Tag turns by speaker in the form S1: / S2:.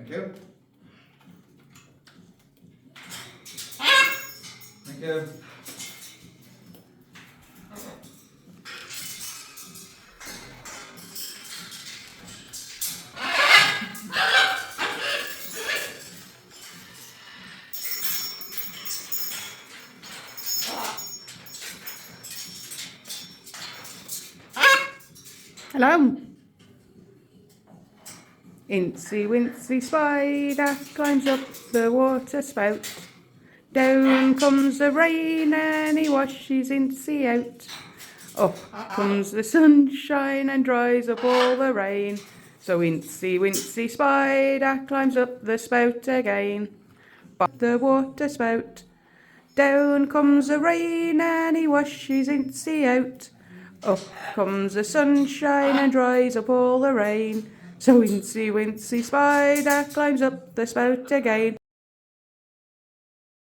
S1: Thank you. Thank you.
S2: Hello. Incy Wincy Spider climbs up the water spout. Down comes the rain and he washes Incy out. Up comes the sunshine and dries up all the rain. So Incy Wincy Spider climbs up the spout again. Up the water spout. Down comes the rain and he washes Incy out. Up comes the sunshine and dries up all the rain. So Incy Wincy Spider climbs up the spout again.